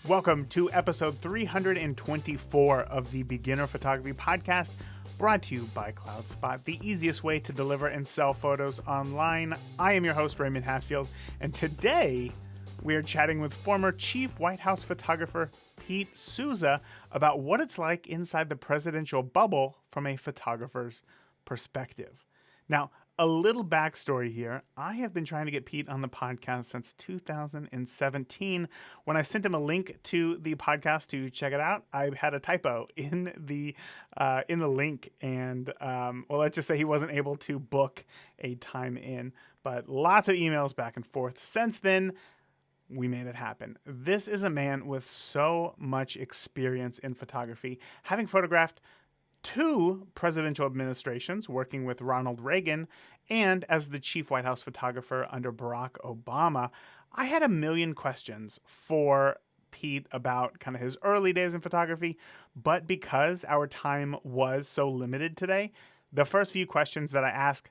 Welcome to episode 324 of the Beginner Photography Podcast, brought to you by CloudSpot, the easiest way to deliver and sell photos online. I am your host, Raymond Hatfield, and today we are chatting with former Chief White House photographer Pete Souza about what it's like inside the presidential bubble from a photographer's perspective. Now, a little backstory here. I have been trying to get Pete on the podcast since 2017. When I sent him a link to the podcast to check it out, I had a typo in the link, and well, let's just say he wasn't able to book a time in. But lots of emails back and forth. Since then, we made it happen. This is a man with so much experience in photography, having photographed two presidential administrations, working with Ronald Reagan, and as the chief White House photographer under Barack Obama. I had a million questions for Pete about kind of his early days in photography, but because our time was so limited today, the first few questions that I ask,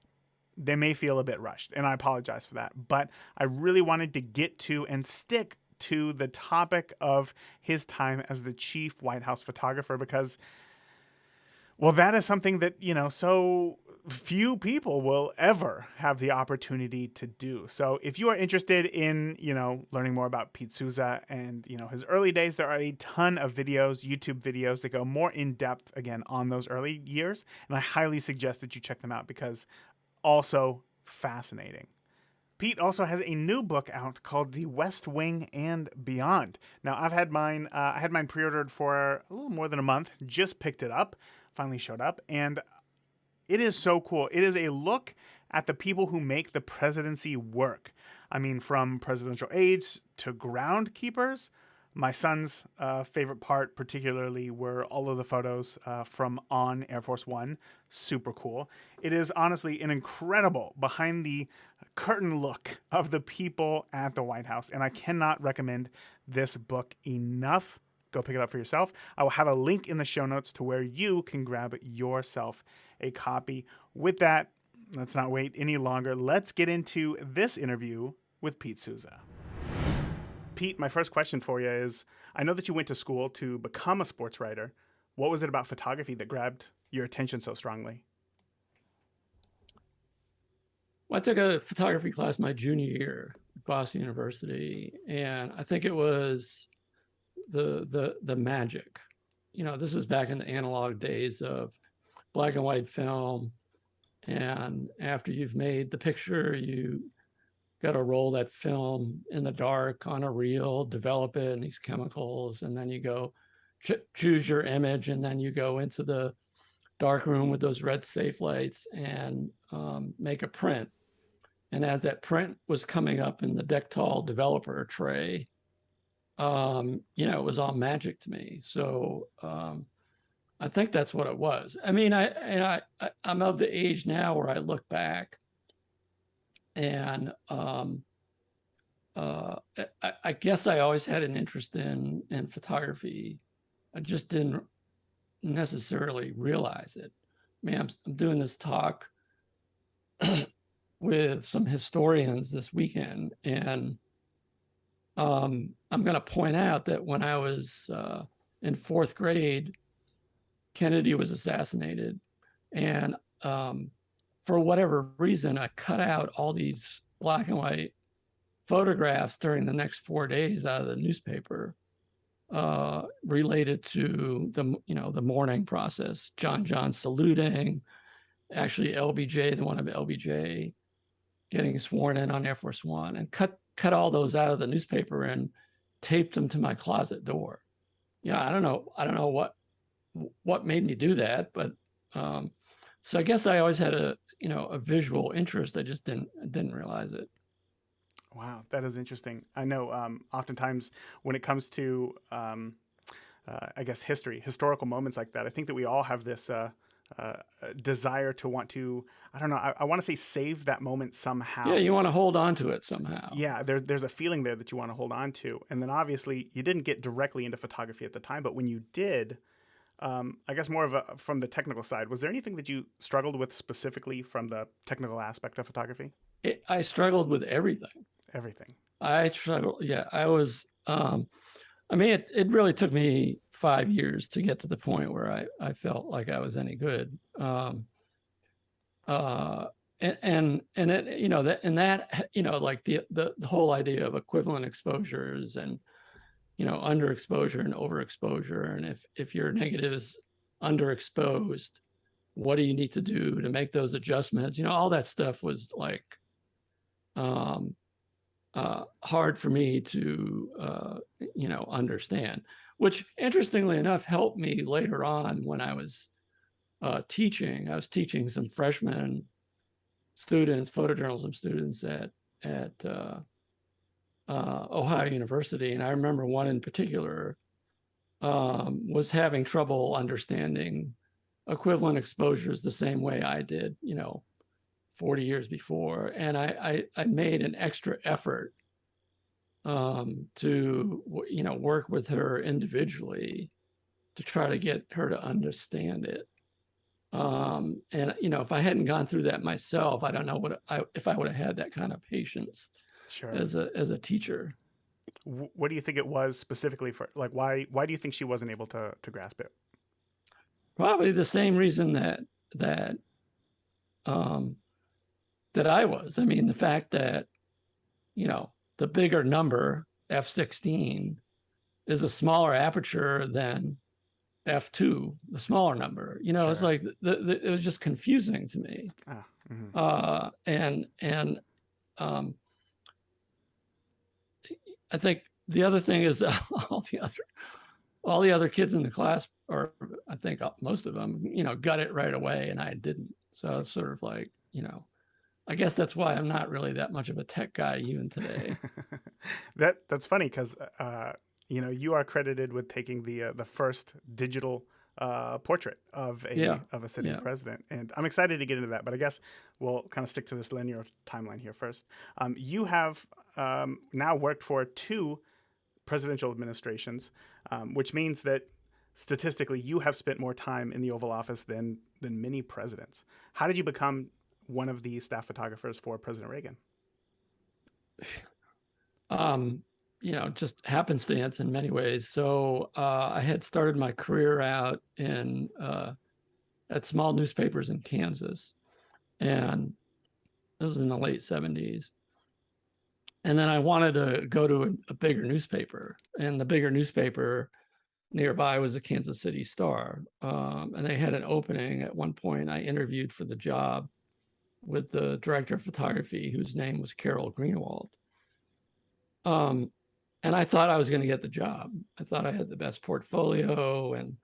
they may feel a bit rushed, and I apologize for that. But I really wanted to get to and stick to the topic of his time as the chief White House photographer because, well, that is something that, so few people will ever have the opportunity to do. So if you are interested in, learning more about Pete Souza and, his early days, there are a ton of videos, YouTube videos that go more in depth, again, on those early years. And I highly suggest that you check them out because also fascinating. Pete also has a new book out called The West Wing and Beyond. Now, I had mine pre-ordered for a little more than a month, just picked it up, finally showed up, and it is so cool. It is a look at the people who make the presidency work. I mean, from presidential aides to groundkeepers. My son's favorite part particularly were all of the photos from on Air Force One. Super cool. It is honestly an incredible behind the curtain look of the people at the White House. And I cannot recommend this book enough. Go pick it up for yourself. I will have a link in the show notes to where you can grab yourself a copy. With that, let's not wait any longer. Let's get into this interview with Pete Souza. Pete, my first question for you is, I know that you went to school to become a sports writer. What was it about photography that grabbed your attention so strongly? Well, I took a photography class my junior year at Boston University, and I think it was the magic. This is back in the analog days of black and white film, and after you've made the picture, you got to roll that film in the dark on a reel, develop it in these chemicals, and then you go choose your image, and then you go into the dark room with those red safe lights and make a print. And as that print was coming up in the Dectal developer tray, it was all magic to me. So I think that's what it was. I mean, I'm of the age now where I look back and I guess I always had an interest in photography. I just didn't necessarily realize it. I mean, I'm doing this talk with some historians this weekend, and I'm going to point out that when I was in fourth grade, Kennedy was assassinated, and for whatever reason, I cut out all these black and white photographs during the next 4 days out of the newspaper related to the mourning process. John saluting, actually LBJ, the one of LBJ getting sworn in on Air Force One, and cut all those out of the newspaper and taped them to my closet door. I don't know what made me do that, but so I guess I always had a visual interest. I just didn't realize it. Wow, that is interesting. I know oftentimes when it comes to, I guess, historical moments like that, I think that we all have this desire to want to, I don't know, I want to say save that moment somehow. Yeah, you want to hold on to it somehow. Yeah, there's a feeling there that you want to hold on to. And then obviously you didn't get directly into photography at the time, but when you did, I guess more of from the technical side, was there anything that you struggled with specifically from the technical aspect of photography? I struggled with everything. Everything. I struggled. Yeah, I was. I mean, it really took me 5 years to get to the point where I felt like I was any good. Uh, and it, like the whole idea of equivalent exposures and, underexposure and overexposure. And if your negative is underexposed, what do you need to do to make those adjustments? All that stuff was like, hard for me to, understand, which interestingly enough helped me later on when I was teaching. I was teaching some freshman students, photojournalism students at Ohio University. And I remember one in particular was having trouble understanding equivalent exposures the same way I did, 40 years before. And I made an extra effort to, work with her individually to try to get her to understand it. And, if I hadn't gone through that myself, I don't know if I would have had that kind of patience as a teacher. What do you think it was specifically for, like, why do you think she wasn't able to grasp it? Probably the same reason that I was. I mean, the fact that, the bigger number, f16, is a smaller aperture than f2, the smaller number. It's like it was just confusing to me. And I think the other thing is all the other kids in the class, or I think most of them, got it right away, and I didn't. So it's sort of like, I guess that's why I'm not really that much of a tech guy even today. That's funny because you are credited with taking the first digital portrait of a sitting president, and I'm excited to get into that. But I guess we'll kind of stick to this linear timeline here first. You have now worked for 2 presidential administrations, which means that statistically you have spent more time in the Oval Office than many presidents. How did you become one of the staff photographers for President Reagan? Just happenstance in many ways. So I had started my career out at small newspapers in Kansas, and it was in the late 70s. And then I wanted to go to a bigger newspaper, and the bigger newspaper nearby was the Kansas City Star. And they had an opening at one point. I interviewed for the job with the director of photography, whose name was Carol Greenwald. And I thought I was going to get the job. I thought I had the best portfolio, and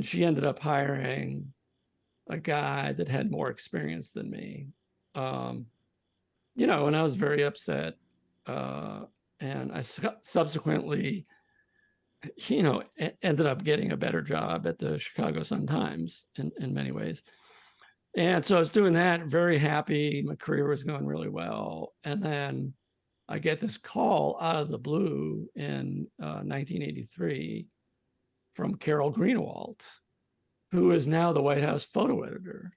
she ended up hiring a guy that had more experience than me. And I was very upset. And I subsequently, ended up getting a better job at the Chicago Sun-Times in many ways. And so I was doing that, very happy. My career was going really well. And then I get this call out of the blue in 1983 from Carol Greenwald, who is now the White House photo editor,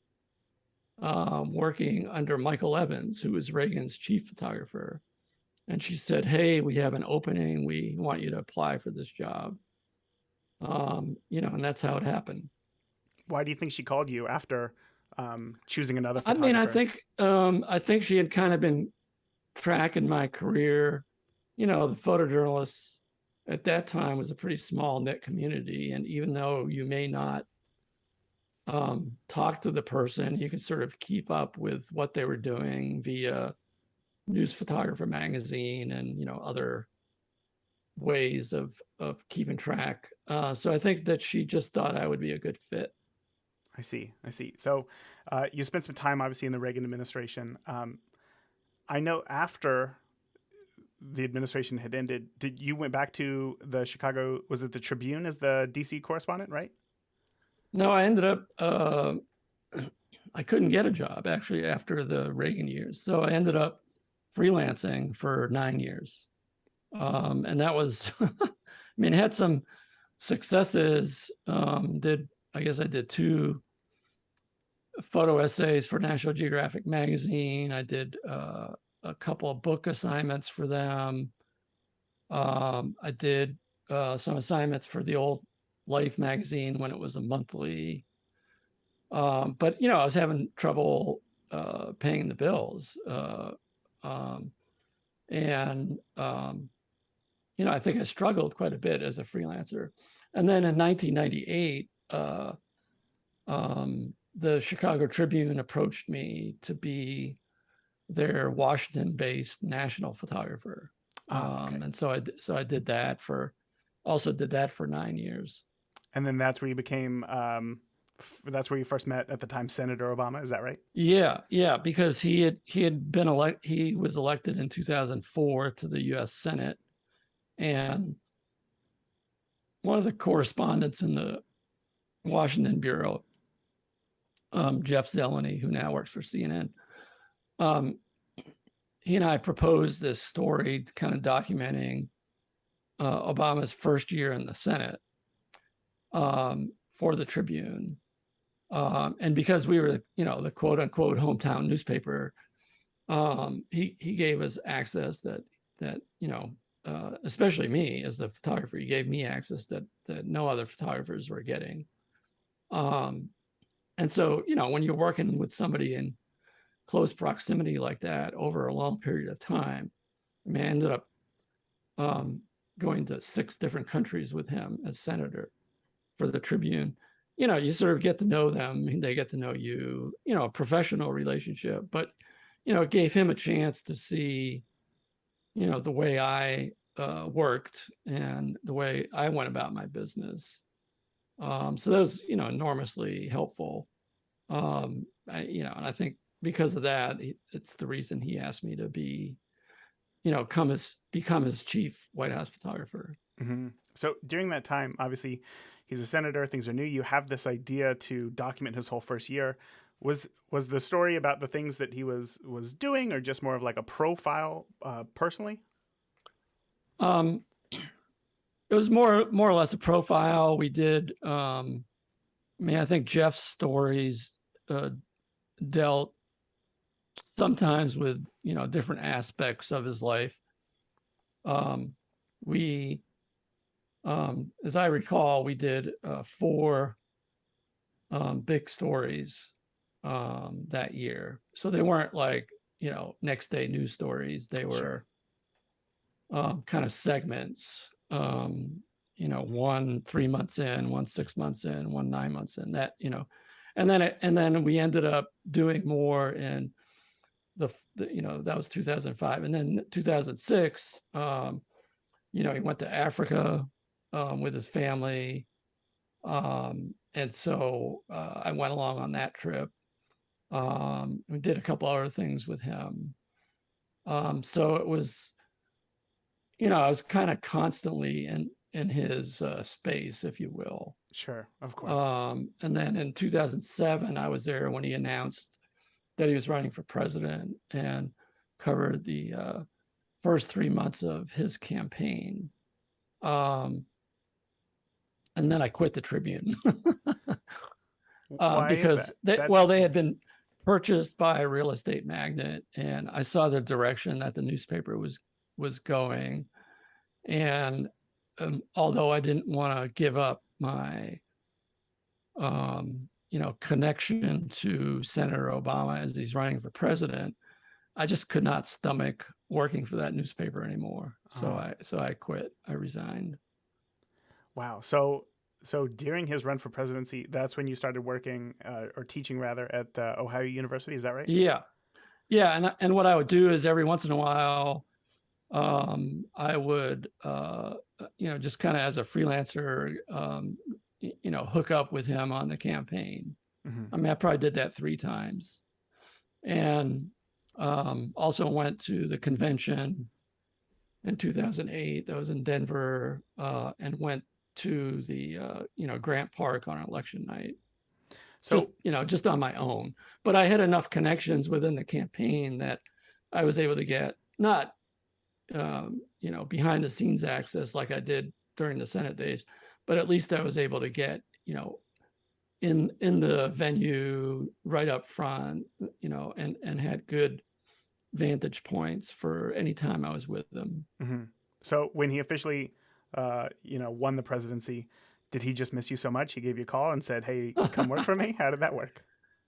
working under Michael Evans, who is Reagan's chief photographer. And she said, "Hey, we have an opening. We want you to apply for this job." And that's how it happened. Why do you think she called you after choosing another photographer? I mean, I think she had kind of been tracking my career. The photojournalists at that time was a pretty small knit community, and even though you may not talk to the person, you can sort of keep up with what they were doing via News Photographer magazine and other ways of keeping track. So I think that she just thought I would be a good fit. I see. So you spent some time, obviously, in the Reagan administration. I know after the administration had ended, you went back to the Chicago, was it the Tribune as the DC correspondent, right? No, I ended up, I couldn't get a job actually after the Reagan years. So I ended up freelancing for 9 years. And that was, had some successes. I guess I did 2 photo essays for National Geographic magazine. I did a couple of book assignments for them. I did some assignments for the old Life magazine when it was a monthly. But I was having trouble paying the bills. Um, and I think I struggled quite a bit as a freelancer. And then in 1998, the Chicago Tribune approached me to be their Washington-based national photographer. Okay. And so I did that for 9 years. And then that's where you became, that's where you first met at the time Senator Obama. Is that right? Yeah, because he was elected in 2004 to the U.S. Senate, and one of the correspondents in the Washington bureau, Jeff Zeleny, who now works for CNN, he and I proposed this story kind of documenting Obama's first year in the Senate for the Tribune. And because we were, the quote unquote hometown newspaper, he gave us access that especially me as the photographer, he gave me access that no other photographers were getting. And so, when you're working with somebody in close proximity like that over a long period of time, I mean, I ended up going to 6 different countries with him as senator for the Tribune. You sort of get to know them, and they get to know you, a professional relationship, but, it gave him a chance to see, the way I worked and the way I went about my business. So that was, enormously helpful. And I think because of that, it's the reason he asked me to be, become his chief White House photographer. Mm-hmm. So during that time, obviously, he's a senator. Things are new. You have this idea to document his whole first year. Was the story about the things that he was doing, or just more of like a profile personally? It was more or less a profile. We did. I think Jeff's stories dealt sometimes with different aspects of his life. We, as I recall, we did 4 big stories that year. So they weren't like next day news stories. They were kind of segments. One 3 months in, one 6 months in, one 9 months in. That and then we ended up doing more in the that was 2005, and then 2006. He went to Africa with his family, and so I went along on that trip. We did a couple other things with him. So it was, I was kind of constantly in his space, if you will. Sure, of course. And then in 2007, I was there when he announced that he was running for president, and covered the first 3 months of his campaign. And then I quit the Tribune because they had been purchased by a real estate magnate, and I saw the direction that the newspaper was going. And although I didn't want to give up my connection to Senator Obama as he's running for president, I just could not stomach working for that newspaper anymore. So I quit. I resigned. Wow. So during his run for presidency, that's when you started working or teaching rather at Ohio University. Is that right? Yeah. And what I would do is every once in a while, I would, just kind of as a freelancer, hook up with him on the campaign. Mm-hmm. I mean, I probably did that 3 times, and also went to the convention in 2008. That was in Denver, and went to the Grant Park on election night. So just on my own. But I had enough connections within the campaign that I was able to get not behind the scenes access like I did during the Senate days, but at least I was able to get in the venue right up front, and had good vantage points for any time I was with them. Mm-hmm. So when he officially, won the presidency, did he just miss you so much he gave you a call and said, "Hey, come work for me"? How did that work?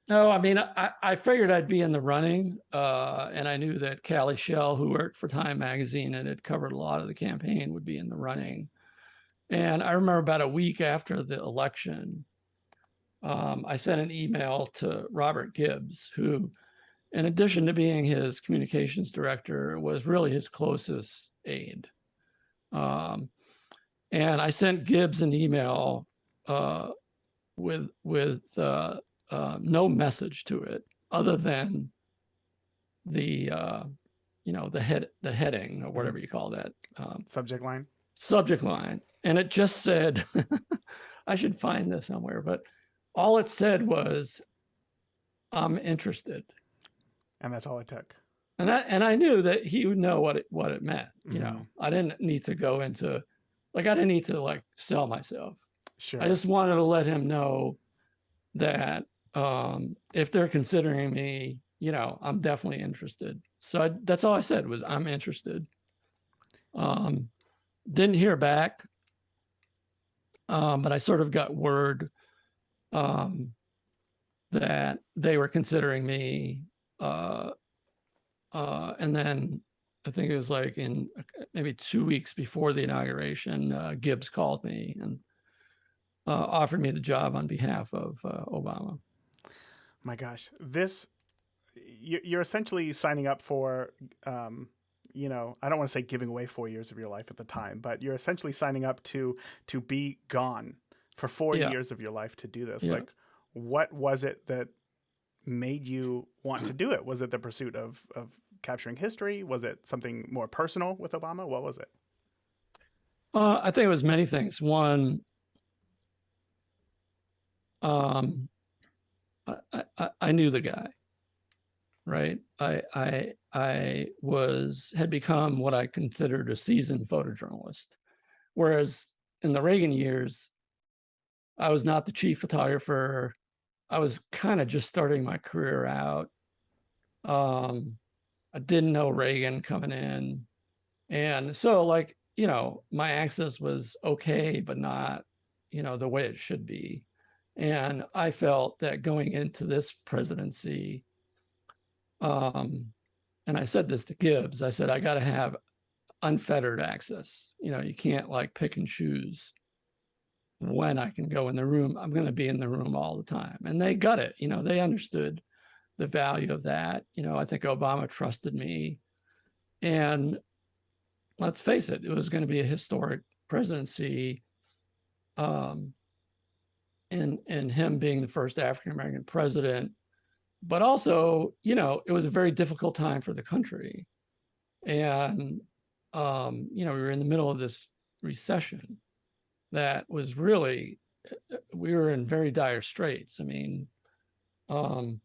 No, I mean, I figured I'd be in the running, and I knew that Callie Shell, who worked for Time Magazine and had covered a lot of the campaign, would be in the running. And I remember about a week after the election, I sent an email to Robert Gibbs, who, in addition to being his communications director, was really his closest aide. And I sent Gibbs an email with no message to it other than the the heading or whatever you call that, Subject line. subject line, and it just said, I should find this somewhere, but all it said was, "I'm interested," And that's all it took. and I knew that he would know what it meant. Mm-hmm. I didn't need to go into, I didn't need to sell myself. Sure. I just wanted to let him know that if they're considering me, I'm definitely interested. So that's all I said was, "I'm interested." Didn't hear back, but I sort of got word that they were considering me. And then I think it was in maybe 2 weeks before the inauguration, Gibbs called me and offered me the job on behalf of Obama. My gosh, you're essentially signing up for, I don't want to say giving away 4 years of your life at the time, but you're essentially signing up to be gone for 4 years of your life to do this. Yeah. What was it that made you want to do it? Was it the pursuit of capturing history? Was it something more personal with Obama? What was it? I think it was many things. One, I knew the guy, right? I had become what I considered a seasoned photojournalist, whereas in the Reagan years, I was not the chief photographer. I was kind of just starting my career out. I didn't know Reagan coming in, and so my access was okay, but not the way it should be. And I felt that going into this presidency, and I said this to Gibbs, I said, I got to have unfettered access. You can't pick and choose when I can go in the room. I'm going to be in the room all the time. And they got it. They understood the value of that. I think Obama trusted me. And let's face it, it was going to be a historic presidency. And him being the first African-American president, but also, it was a very difficult time for the country. And, we were in the middle of this recession that was really, we were in very dire straits. I mean, and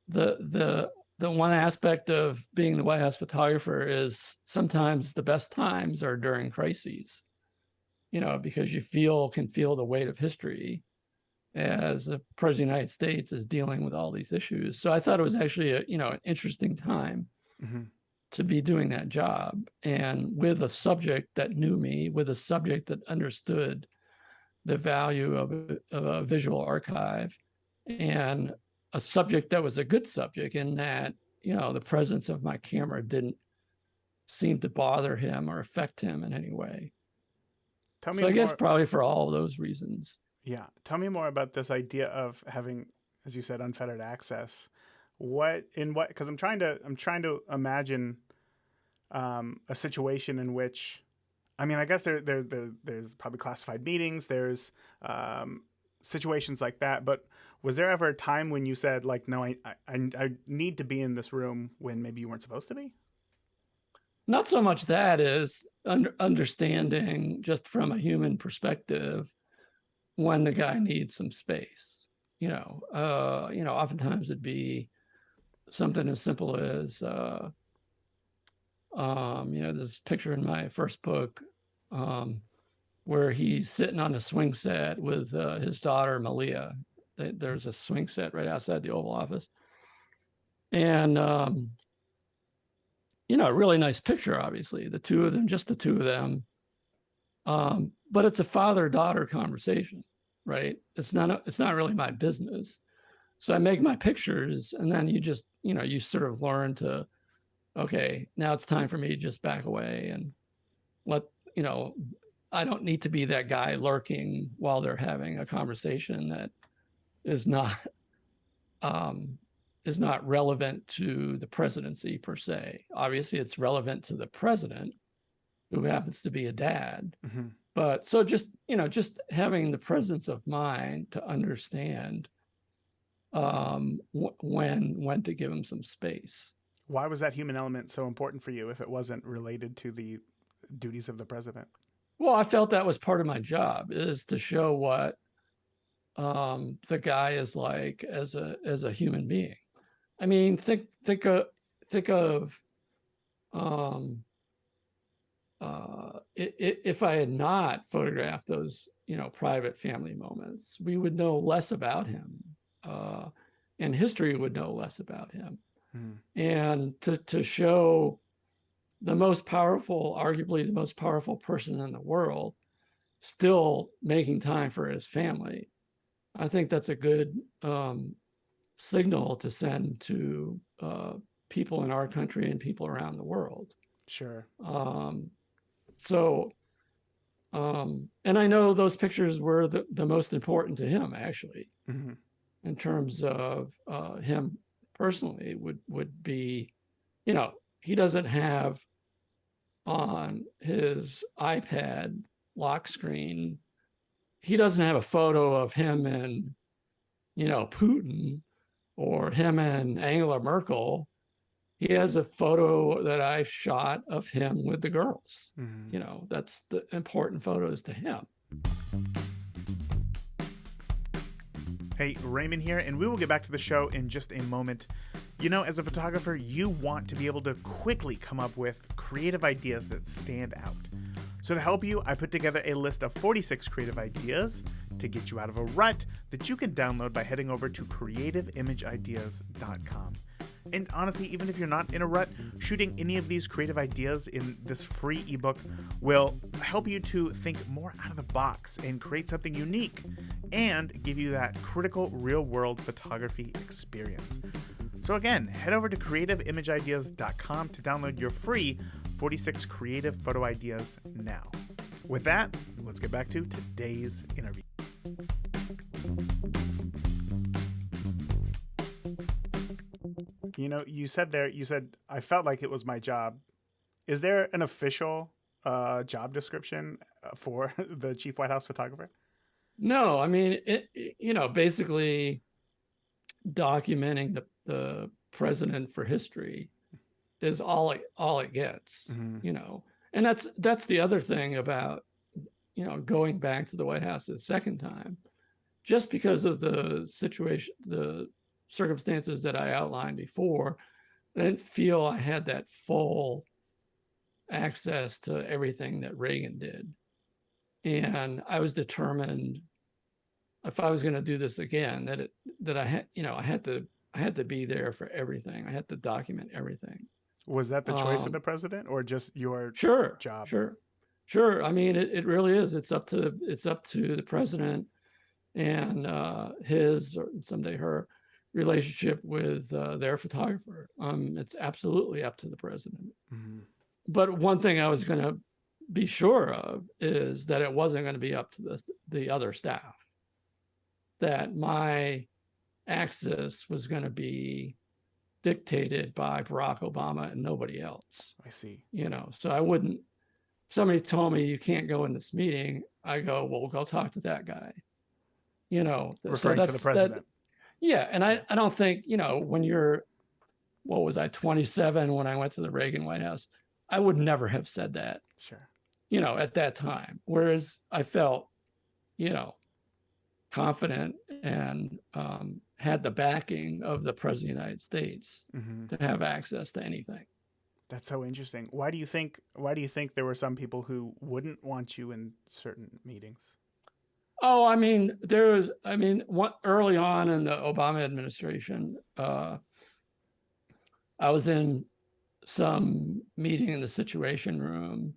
the one aspect of being the White House photographer is sometimes the best times are during crises, because you can feel the weight of history as the President of the United States is dealing with all these issues. So I thought it was actually an interesting time to be doing that job, and with a subject that knew me, with a subject that understood the value of a visual archive, and a subject that was a good subject in that, the presence of my camera didn't seem to bother him or affect him in any way. I guess probably for all of those reasons. Yeah. Tell me more about this idea of having, as you said, unfettered access. Because I'm trying to imagine a situation in which, I guess there's probably classified meetings, there's situations like that, but was there ever a time when you said no, I need to be in this room when maybe you weren't supposed to be? Not so much that is understanding just from a human perspective when the guy needs some space. Oftentimes it'd be something as simple as, this picture in my first book where he's sitting on a swing set with his daughter, Malia. There's a swing set right outside the Oval Office. And a really nice picture, obviously, the two of them, just the two of them. But it's a father-daughter conversation, right? It's not really my business. So I make my pictures, and then you just, you sort of learn to, okay, now it's time for me to just back away and let, I don't need to be that guy lurking while they're having a conversation that is not relevant to the presidency per se. Obviously, it's relevant to the president, who happens to be a dad. Mm-hmm. But so just having the presence of mind to understand when to give him some space. Why was that human element so important for you if it wasn't related to the duties of the president? Well, I felt that was part of my job, is to show what the guy is like as a human being. I mean, think of if I had not photographed those, private family moments, we would know less about him, and history would know less about him. And to show the most powerful, arguably the most powerful person in the world, still making time for his family, I think that's a good signal to send to people in our country and people around the world. Sure. And I know those pictures were the most important to him, actually, mm-hmm. in terms of him personally would be, he doesn't have on his iPad lock screen, he doesn't have a photo of him and, Putin or him and Angela Merkel. He has a photo that I shot of him with the girls. Mm-hmm. That's the important photos to him. Hey, Raymond here, and we will get back to the show in just a moment. As a photographer, you want to be able to quickly come up with creative ideas that stand out. So to help you, I put together a list of 46 creative ideas to get you out of a rut that you can download by heading over to creativeimageIdeas.com. And honestly, even if you're not in a rut, shooting any of these creative ideas in this free ebook will help you to think more out of the box and create something unique and give you that critical real-world photography experience. So again, head over to creativeimageIdeas.com to download your free 46 creative photo ideas now. With that, let's get back to today's interview. You said, I felt like it was my job. Is there an official job description for the chief White House photographer? No, I mean, basically documenting the president for history is all it gets, mm-hmm. And that's the other thing about, going back to the White House the second time, just because of the situation, the circumstances that I outlined before, I didn't feel I had that full access to everything that Reagan did. And I was determined, if I was going to do this again, that I had to be there for everything. I had to document everything. Was that the choice of the president, or just your job? Sure. I mean, it really is. It's up to the president and his, or someday her, relationship with their photographer. It's absolutely up to the president. Mm-hmm. But one thing I was going to be sure of is that it wasn't going to be up to the other staff. That my access was going to be dictated by Barack Obama and nobody else. I see. So I wouldn't. Somebody told me you can't go in this meeting. I go, well, go talk to that guy. Referring to the president. Yeah, and I don't think, when you're, 27 when I went to the Reagan White House, I would never have said that. Sure. At that time. Whereas I felt, confident and had the backing of the President of the United States mm-hmm. to have access to anything. That's so interesting. Why do you think there were some people who wouldn't want you in certain meetings? Oh, I mean, early on in the Obama administration, I was in some meeting in the Situation Room,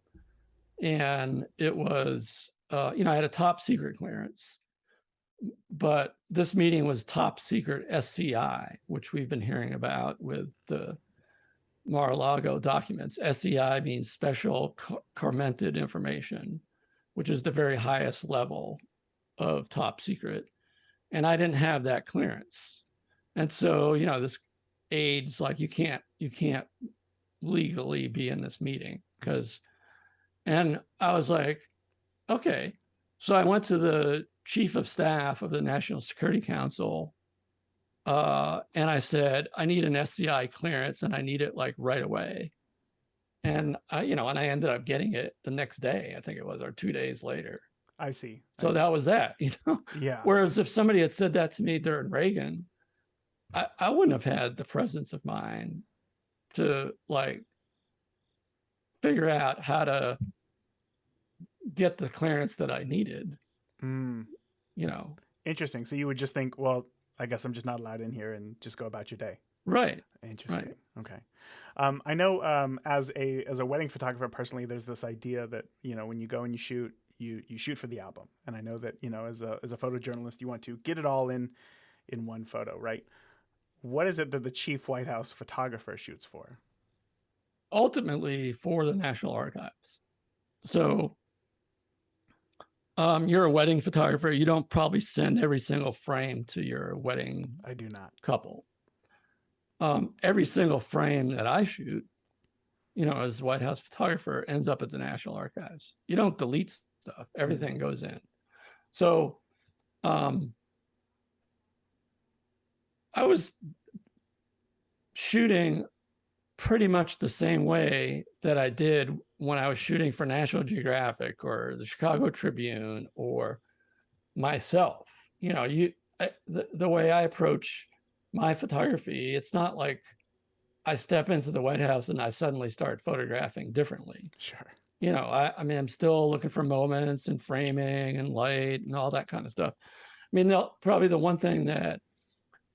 and it was, I had a top secret clearance, but this meeting was top secret SCI, which we've been hearing about with the Mar-a-Lago documents. SCI means special carmented information, which is the very highest level of top secret. And I didn't have that clearance. And so, this aide's like, you can't legally be in this meeting and I was like, okay. So I went to the chief of staff of the National Security Council, and I said, I need an SCI clearance and I need it like right away. And I ended up getting it the next day, I think it was, or 2 days later. I see. So that was that, Yeah. Whereas if somebody had said that to me during Reagan, I wouldn't have had the presence of mind to like figure out how to get the clearance that I needed. Interesting. So you would just think, well, I guess I'm just not allowed in here, and just go about your day. Right. Interesting. Right. Okay. I know as a wedding photographer personally, there's this idea that, when you go and you shoot, you shoot for the album. And I know that, as a photojournalist, you want to get it all in one photo, right? What is it that the chief White House photographer shoots for? Ultimately for the National Archives. So you're a wedding photographer. You don't probably send every single frame to your wedding. I do not. Couple. Every single frame that I shoot, as a White House photographer, ends up at the National Archives. You don't delete stuff. Everything goes in. So I was shooting pretty much the same way that I did when I was shooting for National Geographic or the Chicago Tribune or myself. The way I approach my photography, it's not like I step into the White House and I suddenly start photographing differently. Sure. I'm still looking for moments and framing and light and all that kind of stuff. Probably the one thing that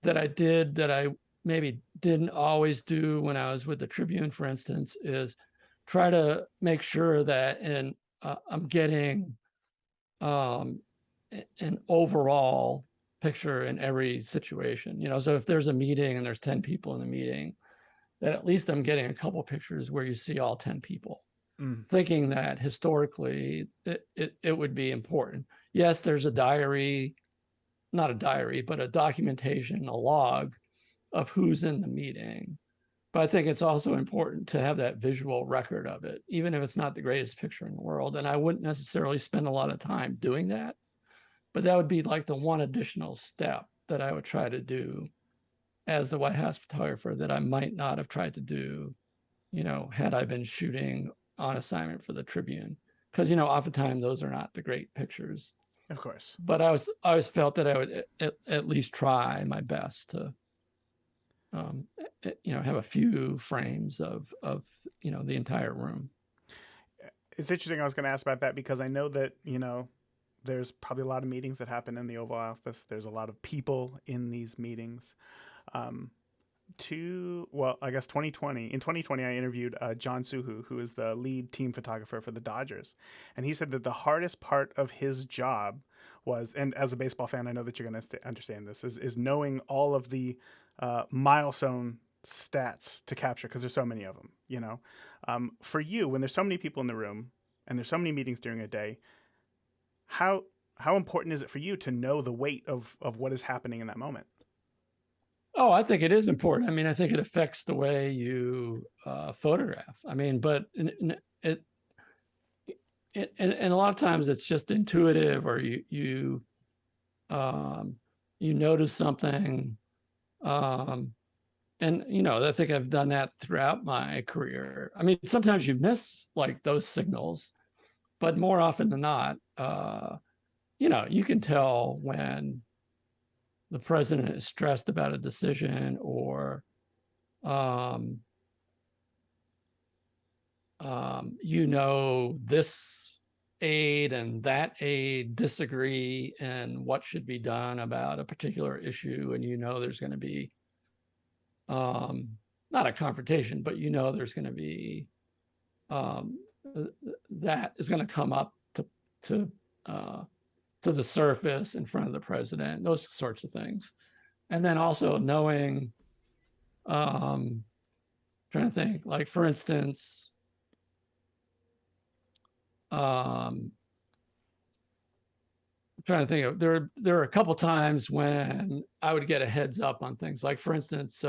I did that I maybe didn't always do when I was with the Tribune, for instance, is try to make sure that I'm getting an overall picture in every situation. So if there's a meeting and there's 10 people in the meeting, that at least I'm getting a couple pictures where you see all 10 people, thinking that historically it would be important. Yes, there's a diary, not a diary, but a documentation, a log of who's in the meeting. But I think it's also important to have that visual record of it, even if it's not the greatest picture in the world. And I wouldn't necessarily spend a lot of time doing that, but that would be like the one additional step that I would try to do as the White House photographer that I might not have tried to do, had I been shooting on assignment for the Tribune. Because, oftentimes those are not the great pictures. Of course. But I always felt that I would at least try my best to, have a few frames of the entire room. It's interesting. I was going to ask about that because I know that, there's probably a lot of meetings that happen in the Oval Office. There's a lot of people in these meetings. I guess 2020. In 2020, I interviewed John Suhu, who is the lead team photographer for the Dodgers. And he said that the hardest part of his job was, and as a baseball fan, I know that you're going to understand this, is knowing all of the milestone stats to capture, because there's so many of them, for you, when there's so many people in the room and there's so many meetings during a day, how important is it for you to know the weight of what is happening in that moment? Oh, I think it is important. I think it affects the way you photograph. But and a lot of times it's just intuitive, or you notice something. I think I've done that throughout my career. Sometimes you miss like those signals, but more often than not, you can tell when the president is stressed about a decision, or this aide and that aide disagree and what should be done about a particular issue, and there's going to be not a confrontation, but there's going to be um, that is going to come up to the surface in front of the president, those sorts of things. And then also knowing, trying to think, like, for instance, I'm trying to think of, there are a couple times when I would get a heads up on things. Like, for instance,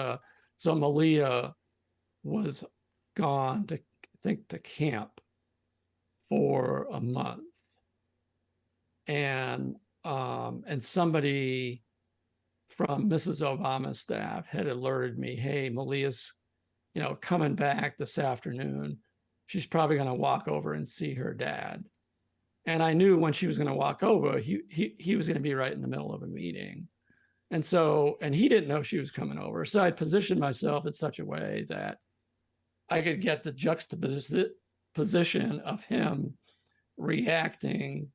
so Malia was gone to, I think, to camp for a month, and somebody from Mrs. Obama's staff had alerted me, hey, Malia's, coming back this afternoon. She's probably going to walk over and see her dad. And I knew when she was going to walk over, he was going to be right in the middle of a meeting. And he didn't know she was coming over. So I positioned myself in such a way that I could get the juxtaposition of him reacting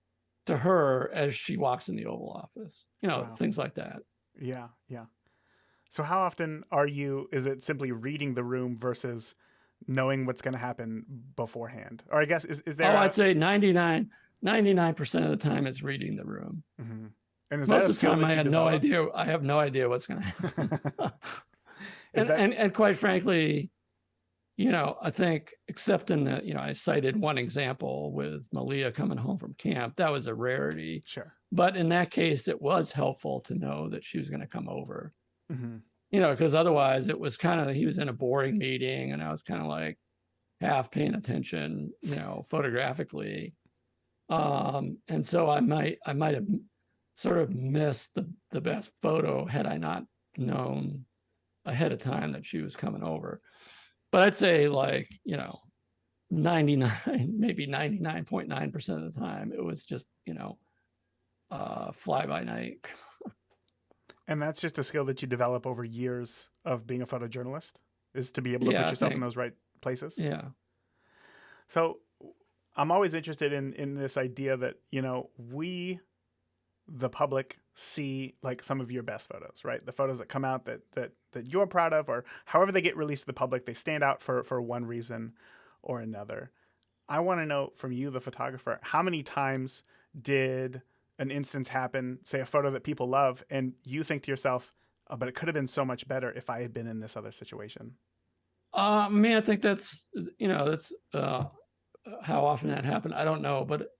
to her as she walks in the Oval Office, Wow. things like that. Yeah. Yeah. So how often is it simply reading the room versus knowing what's going to happen beforehand? Or I guess, is there I'd say 99% of the time it's reading the room. Mm-hmm. And is Most that of the time I had no idea. I have no idea what's going to happen. and quite frankly, I think, except in the, I cited one example with Malia coming home from camp, that was a rarity. Sure. But in that case, it was helpful to know that she was going to come over. Mm-hmm. Because otherwise it was kind of, he was in a boring meeting and I was kind of like half paying attention, photographically. And so I might have sort of missed the best photo had I not known ahead of time that she was coming over. But I'd say, like, 99, maybe 99.9% of the time, it was just, fly by night. And that's just a skill that you develop over years of being a photojournalist, is to be able to put yourself in those right places. Yeah. So I'm always interested in this idea that, we, the public, see like some of your best photos, right? The photos that come out that you're proud of, or however they get released to the public, they stand out for one reason or another. I want to know from you, the photographer, how many times did an instance happen, say a photo that people love, and you think to yourself, oh, but it could have been so much better if I had been in this other situation? I think that's how often that happened, I don't know, but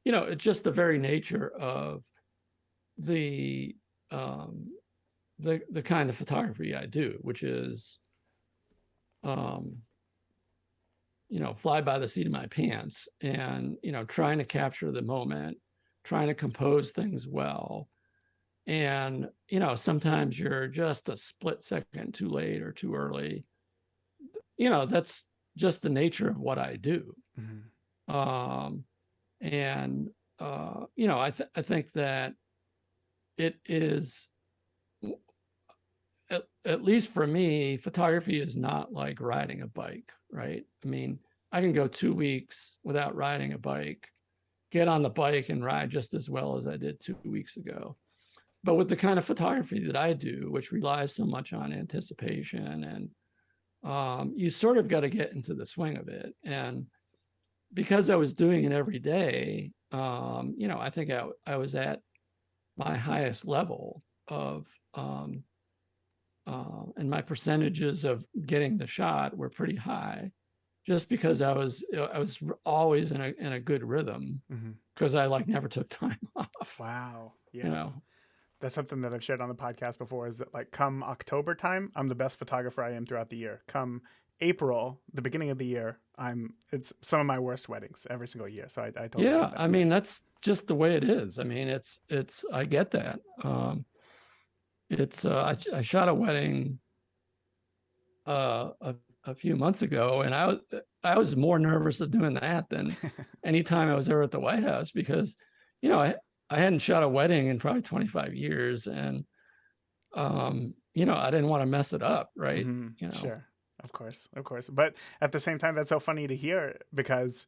it's just the very nature of the kind of photography I do, which is fly by the seat of my pants, and trying to capture the moment, trying to compose things well. And sometimes you're just a split second too late or too early. That's just the nature of what I do. Mm-hmm. I think that it is, at least for me, photography is not like riding a bike, right? I mean, I can go 2 weeks without riding a bike, get on the bike and ride just as well as I did 2 weeks ago. But with the kind of photography that I do, which relies so much on anticipation, and you sort of got to get into the swing of it. And because I was doing it every day, I think I was at my highest level of, and my percentages of getting the shot were pretty high, just because I was always in a good rhythm, because I never took time off. Wow. Yeah. That's something that I've shared on the podcast before, is that like come October time, I'm the best photographer I am throughout the year. Come April, the beginning of the year, it's some of my worst weddings every single year. So I totally get that. I mean, that's just the way it is. I mean, I get that. I shot a wedding a few months ago, and I was more nervous of doing that than any time I was ever at the White House, because I hadn't shot a wedding in probably 25 years, and I didn't want to mess it up, right? Mm-hmm. Sure, of course. But at the same time, that's so funny to hear, because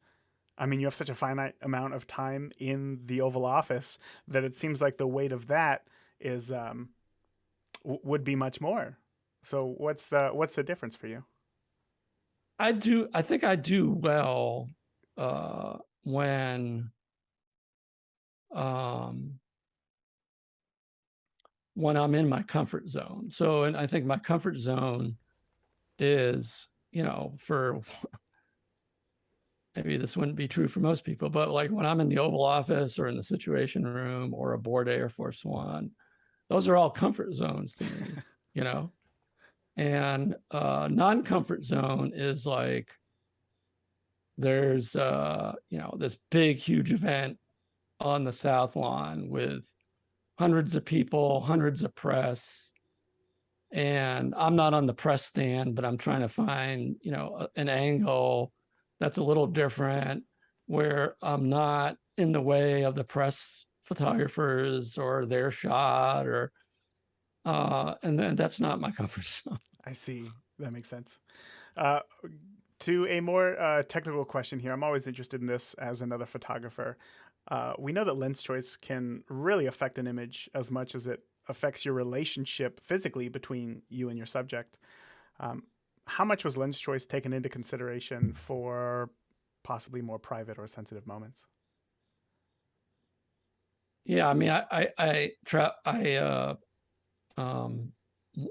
I mean, you have such a finite amount of time in the Oval Office that it seems like the weight of that is would be much more. So what's the difference for you? I think I do well when um, I'm in my comfort zone. So, and I think my comfort zone is, for maybe this wouldn't be true for most people, but like when I'm in the Oval Office or in the Situation Room or aboard Air Force One, those are all comfort zones to me, you know? And non-comfort zone is like there's this big, huge event on the South Lawn with hundreds of people, hundreds of press, and I'm not on the press stand, but I'm trying to find, an angle that's a little different where I'm not in the way of the press photographers or their shot and then that's not my comfort zone. I see. That makes sense. Uh, to a more technical question here, I'm always interested in this as another photographer. We know that lens choice can really affect an image as much as it affects your relationship physically between you and your subject. Um, how much was lens choice taken into consideration for possibly more private or sensitive moments? Yeah, I mean, um,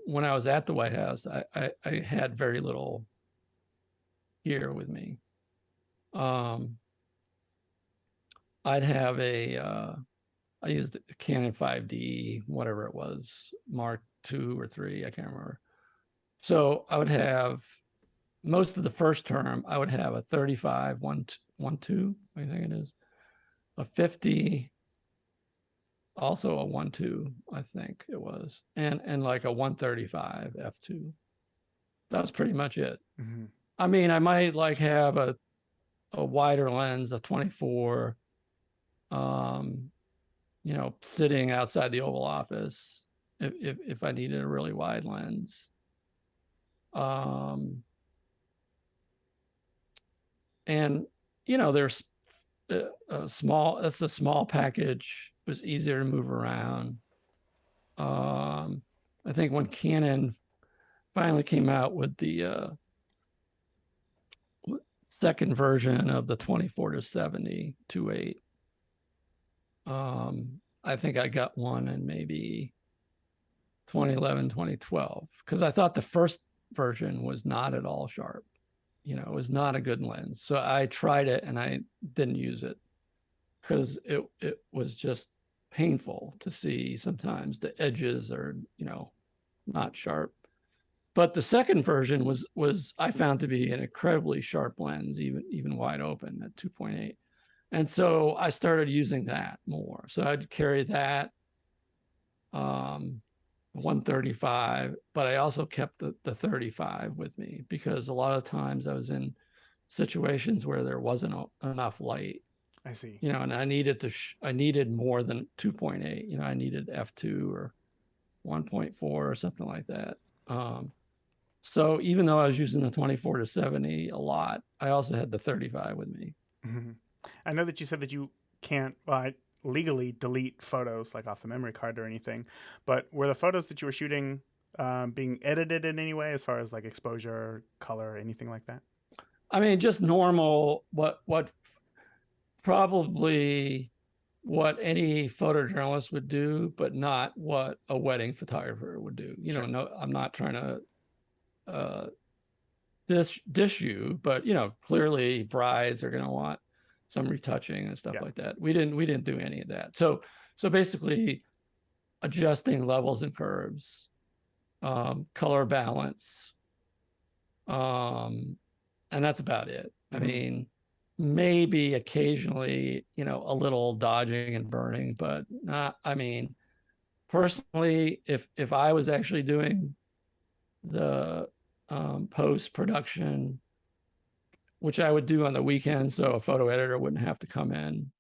when I was at the White House, I had very little gear with me. I'd have I used a Canon 5D, whatever it was, Mark II or III, I can't remember. So I would have most of the first term, I would have a 35 1.2, I think it is, a 50, also a 1.2, I think it was, and like a 135 f2. That's pretty much it. Mm-hmm. I mean, I might like have a wider lens, a 24, sitting outside the Oval Office if I needed a really wide lens. And there's a small package. It was easier to move around. I think when Canon finally came out with the second version of the 24-70 2.8, I think I got one in maybe 2011, 2012, because I thought the first version was not at all sharp. It was not a good lens. So I tried it and I didn't use it because it was just painful to see sometimes the edges are, not sharp. But the second version was I found to be an incredibly sharp lens, even wide open at 2.8. And so I started using that more. So I'd carry that 135, but I also kept the 35 with me because a lot of times I was in situations where there wasn't enough light. I see. And I needed I needed more than 2.8. I needed f2 or 1.4 or something like that. So even though I was using the 24-70 a lot, I also had the 35 with me. Mm-hmm. I know that you said that you can't legally delete photos like off the memory card or anything, but were the photos that you were shooting being edited in any way as far as like exposure, color, anything like that? I mean, just normal, probably what any photojournalist would do, but not what a wedding photographer would do. Sure. No, I'm not trying to dish you, but clearly brides are going to want some retouching and stuff like that. We didn't do any of that. So basically adjusting levels and curves, color balance, and that's about it. Mm-hmm. I mean, maybe occasionally, a little dodging and burning, but not, I mean, personally, if I was actually doing the post-production, which I would do on the weekend, so a photo editor wouldn't have to come in.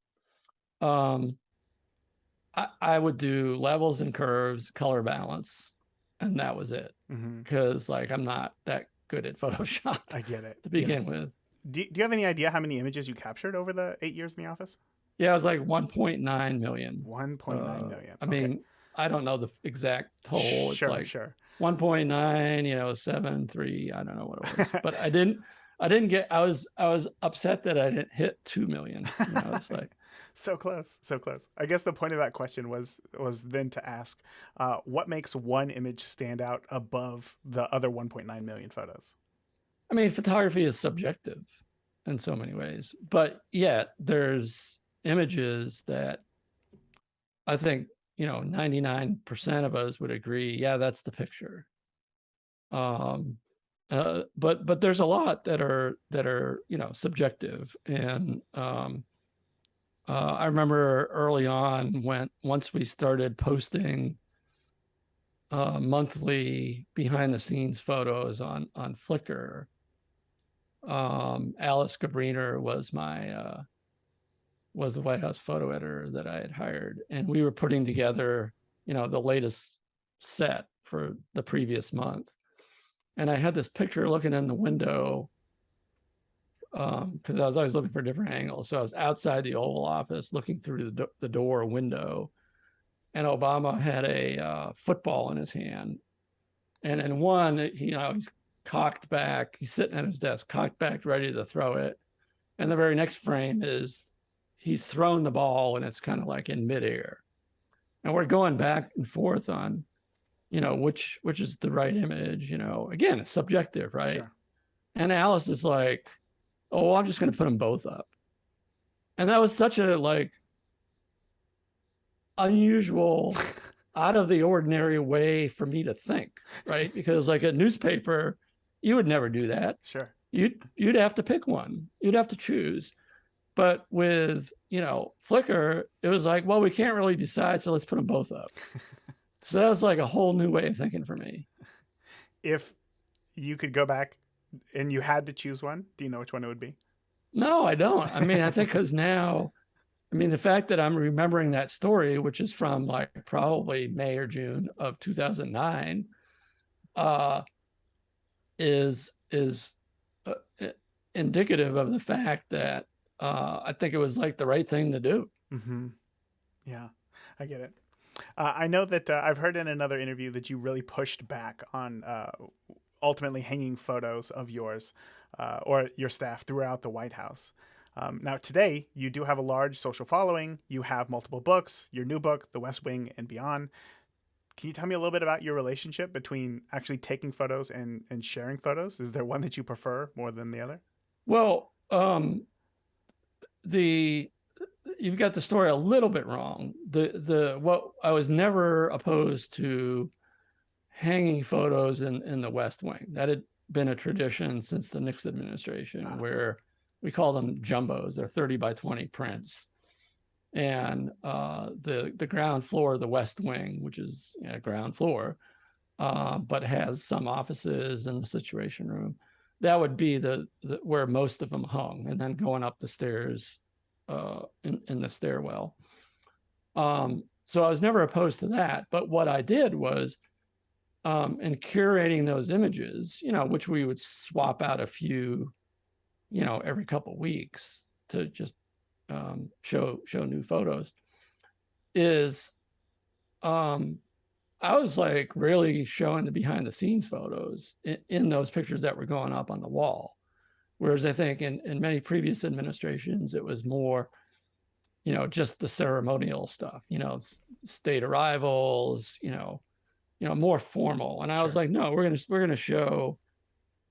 I would do levels and curves, color balance, and that was it. Because I'm not that good at Photoshop. I get it. To begin with. Do you have any idea how many images you captured over the 8 years in the office? Yeah, it was like 1.9 million. 1.9 million. I mean, I don't know the exact total. It's like sure. 1.9, 7.3. I don't know what it was, but I didn't I didn't get. I was upset that I didn't hit 2 million. You know, it's like, So close, so close. I guess the point of that question was then to ask, what makes one image stand out above the other 1.9 million photos? I mean, photography is subjective in so many ways, but yet there's images that I think 99% of us would agree, yeah, that's the picture. But there's a lot that are subjective, and I remember early on once we started posting monthly behind the scenes photos on Flickr. Alice Gabriner was the White House photo editor that I had hired, and we were putting together the latest set for the previous month. And I had this picture looking in the window because I was always looking for different angles. So I was outside the Oval Office looking through the door window, and Obama had a football in his hand. And in one, he's cocked back. He's sitting at his desk, cocked back, ready to throw it. And the very next frame is he's thrown the ball, and it's kind of like in midair. And we're going back and forth on, which is the right image. Again, it's subjective, right? Sure. And Alice is like, "Oh, well, I'm just going to put them both up." And that was such a unusual, out of the ordinary way for me to think, right? Because like a newspaper, you would never do that. Sure. You'd have to pick one. You'd have to choose. But with Flickr, it was like, well, we can't really decide, so let's put them both up. So that was like a whole new way of thinking for me. If you could go back and you had to choose one, do you know which one it would be? No, I don't. I mean, I think because now, the fact that I'm remembering that story, which is from like probably May or June of 2009, is indicative of the fact that I think it was like the right thing to do. Mm-hmm. Yeah, I get it. I know that I've heard in another interview that you really pushed back on ultimately hanging photos of yours or your staff throughout the White House. Now, today, you do have a large social following. You have multiple books, your new book, The West Wing and Beyond. Can you tell me a little bit about your relationship between actually taking photos and sharing photos? Is there one that you prefer more than the other? Well, you've got the story a little bit wrong. What I was never opposed to hanging photos in the West Wing. That had been a tradition since the Nixon administration, where we call them jumbos. They're 30 by 20 prints. And the ground floor of the West Wing, which is ground floor, but has some offices and the Situation Room, that would be the where most of them hung, and then going up the stairs in the stairwell. So I was never opposed to that. But what I did was, in curating those images, which we would swap out a few, every couple of weeks to just show new photos, is I was like really showing the behind the scenes photos in those pictures that were going up on the wall. Whereas I think in many previous administrations, it was more, just the ceremonial stuff, state arrivals, more formal. And I was like, no, we're going to show,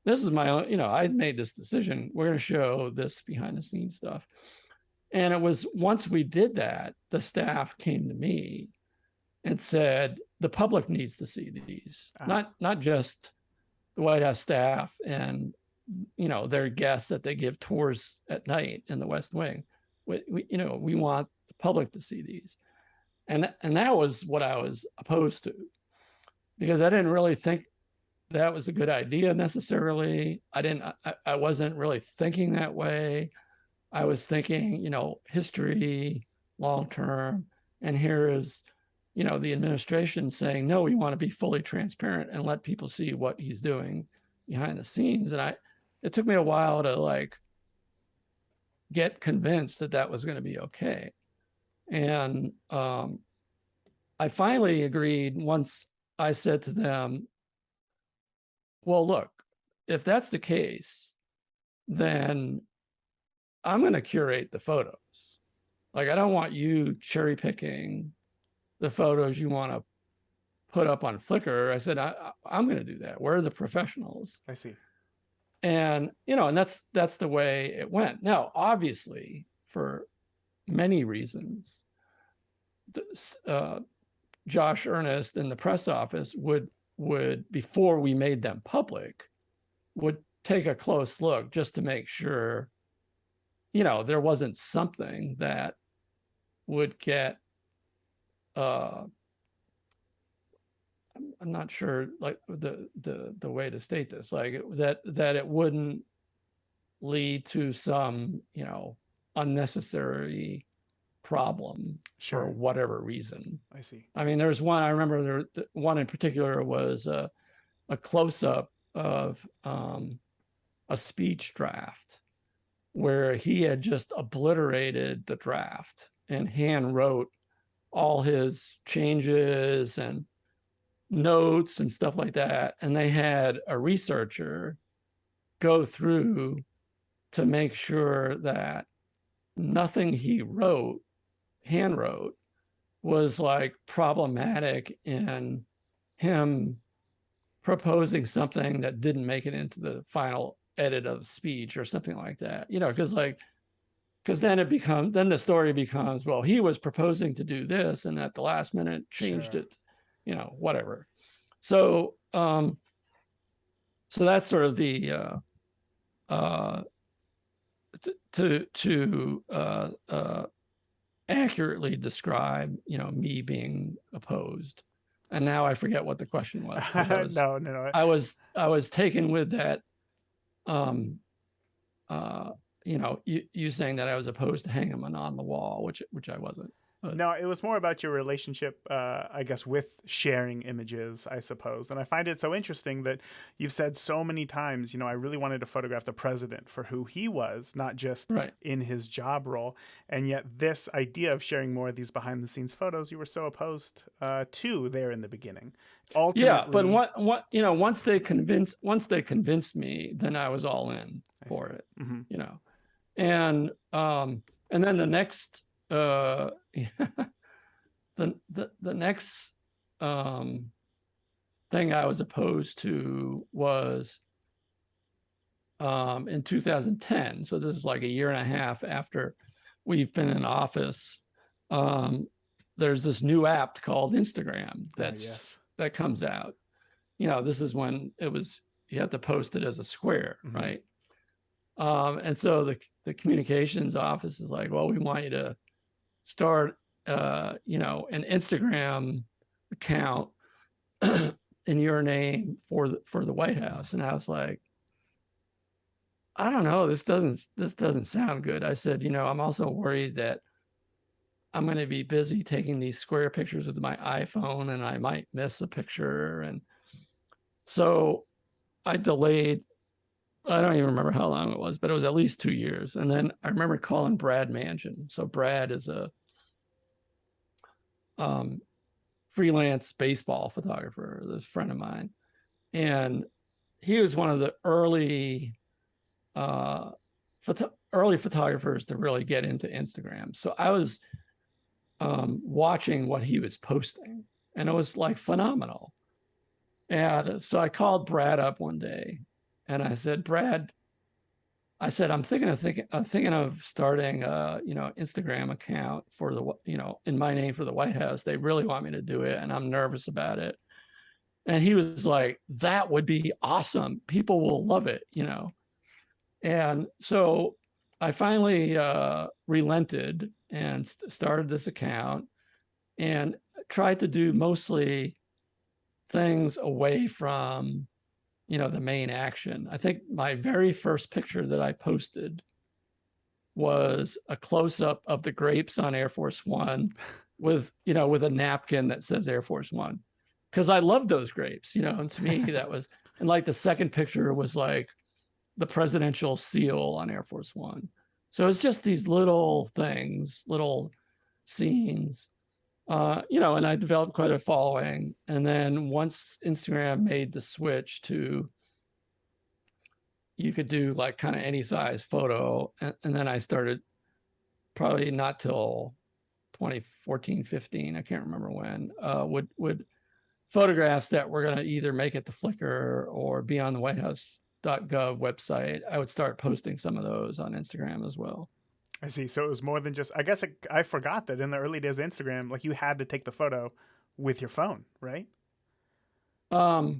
this is my own, I made this decision. We're going to show this behind the scenes stuff. And it was once we did that, the staff came to me and said, the public needs to see these, not just the White House staff and, their guests that they give tours at night in the West Wing. We want the public to see these. And that was what I was opposed to, because I didn't really think that was a good idea necessarily. I wasn't really thinking that way. I was thinking, history, long-term, and here is, the administration saying, no, we want to be fully transparent and let people see what he's doing behind the scenes. And it took me a while to get convinced that was going to be okay. And I finally agreed once I said to them, well, look, if that's the case, then I'm going to curate the photos. Like, I don't want you cherry picking the photos you want to put up on Flickr. I said, I'm going to do that. We're the professionals. I see. And, and that's the way it went. Now, obviously, for many reasons, Josh Earnest and the press office would, before we made them public, would take a close look just to make sure, there wasn't something that would get, I'm not sure, like the way to state this, like that it wouldn't lead to some, unnecessary problem for whatever reason. I see. I mean, there's one, I remember one in particular was a close-up of a speech draft where he had just obliterated the draft and hand wrote all his changes and notes and stuff like that. And they had a researcher go through to make sure that nothing he wrote, hand wrote, was like problematic in him proposing something that didn't make it into the final edit of the speech or something like that, because then then the story becomes, well, he was proposing to do this and at the last minute changed it, whatever. So so that's sort of the to accurately describe, me being opposed. And now I forget what the question was. No. I was taken with that, you saying that I was opposed to hanging them on the wall, which I wasn't. But no, it was more about your relationship, I guess, with sharing images, I suppose. And I find it so interesting that you've said so many times, I really wanted to photograph the president for who he was, not just in his job role. And yet this idea of sharing more of these behind the scenes photos, you were so opposed to there in the beginning. Ultimately, yeah, but once they convinced me, then I was all in for it, and then the next the next thing I was opposed to was in 2010. So this is like a year and a half after we've been in office. There's this new app called Instagram that comes out. This is when you have to post it as a square, right? And so the communications office is like, well, we want you to start, an Instagram account in your name for the White House. And I was like, I don't know, this doesn't sound good. I said, I'm also worried that I'm going to be busy taking these square pictures with my iPhone and I might miss a picture. And so I delayed, I don't even remember how long it was, but it was at least 2 years. And then I remember calling Brad Mansion. So Brad is a freelance baseball photographer, this friend of mine. And he was one of the early photographers to really get into Instagram. So I was watching what he was posting, and it was like phenomenal. And so I called Brad up one day and I said, Brad, I'm thinking of starting a, Instagram account for the, in my name for the White House. They really want me to do it and I'm nervous about it. And he was like, that would be awesome. People will love it, And so I finally relented and started this account and tried to do mostly things away from, the main action. I think my very first picture that I posted was a close-up of the grapes on Air Force One with a napkin that says Air Force One, because I love those grapes, and to me that was, and like the second picture was like the presidential seal on Air Force One. So it's just these little things, little scenes, and I developed quite a following. And then once Instagram made the switch to you could do like kind of any size photo. And then I started probably not till 2014, 15, I can't remember when, would photographs that were going to either make it to Flickr or be on the whitehouse.gov website. I would start posting some of those on Instagram as well. I see. So it was more than just, I guess I forgot that in the early days of Instagram, like you had to take the photo with your phone, right? I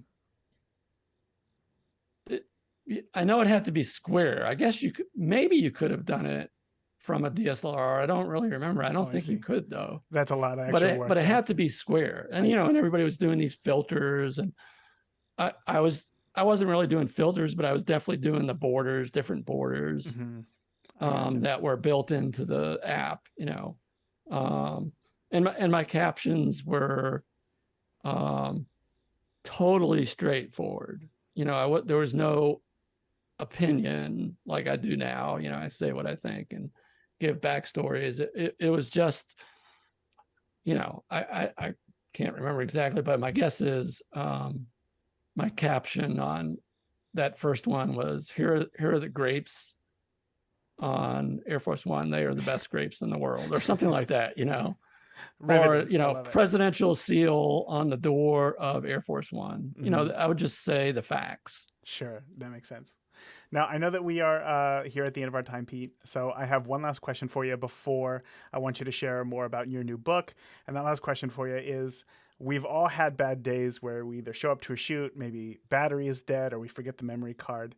know it had to be square. I guess maybe you could have done it from a DSLR. I don't really remember. I don't think you could though. That's a lot of extra work. But it had to be square. And and everybody was doing these filters, and I wasn't really doing filters, but I was definitely doing the borders, different borders that were built into the app, and my captions were totally straightforward. There was no opinion like I do now. I say what I think and give backstories. It was just, I can't remember exactly, but my guess is my caption on that first one was, here are the grapes on Air Force One. They are the best grapes in the world, or something like that, Riveting. Or, presidential seal on the door of Air Force One. I would just say the facts. Sure. That makes sense. Now, I know that we are here at the end of our time, Pete. So I have one last question for you before I want you to share more about your new book. And that last question for you is, we've all had bad days where we either show up to a shoot, maybe battery is dead, or we forget the memory card.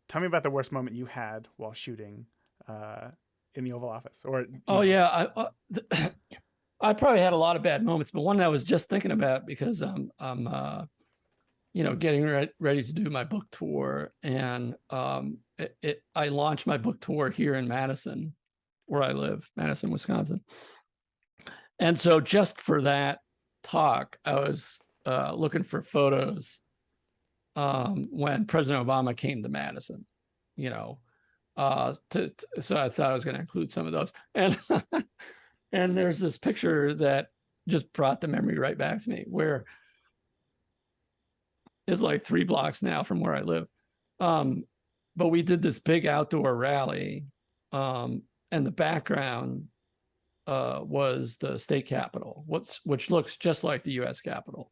Tell me about the worst moment you had while shooting in the Oval Office. Yeah. I probably had a lot of bad moments, but one I was just thinking about because I'm getting ready to do my book tour, and I launched my book tour here in Madison, where I live, Madison, Wisconsin. And so just for that talk, I was looking for photos when President Obama came to Madison, so I thought I was going to include some of those. And and there's this picture that just brought the memory right back to me, where it's like 3 blocks now from where I live. But we did this big outdoor rally, and the background was the state capitol, which looks just like the U.S. Capitol.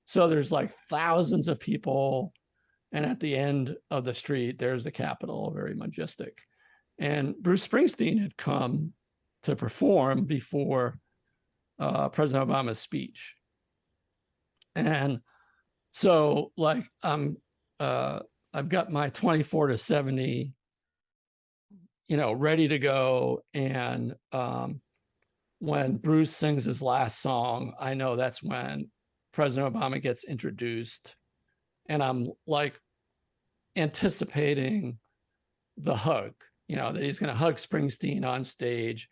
So there's like thousands of people, and at the end of the street, there's the Capitol, very majestic. And Bruce Springsteen had come to perform before President Obama's speech. And so like I've got my 24-70, ready to go. And when Bruce sings his last song, I know that's when President Obama gets introduced. And I'm like anticipating the hug, that he's going to hug Springsteen on stage,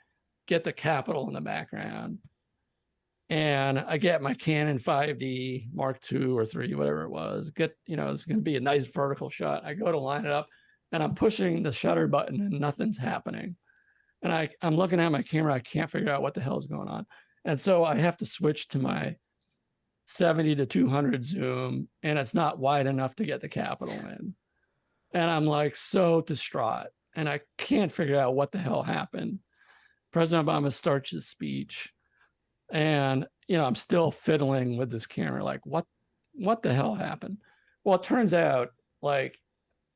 get the Capitol in the background. And I get my Canon 5D Mark II or 3, whatever it was. It's going to be a nice vertical shot. I go to line it up, and I'm pushing the shutter button, and nothing's happening. And I'm looking at my camera. I can't figure out what the hell is going on. And so I have to switch to my 70-200 zoom, and it's not wide enough to get the Capitol in. And I'm like so distraught, and I can't figure out what the hell happened. President Obama starts his speech, and I'm still fiddling with this camera, like what the hell happened? Well, it turns out, like,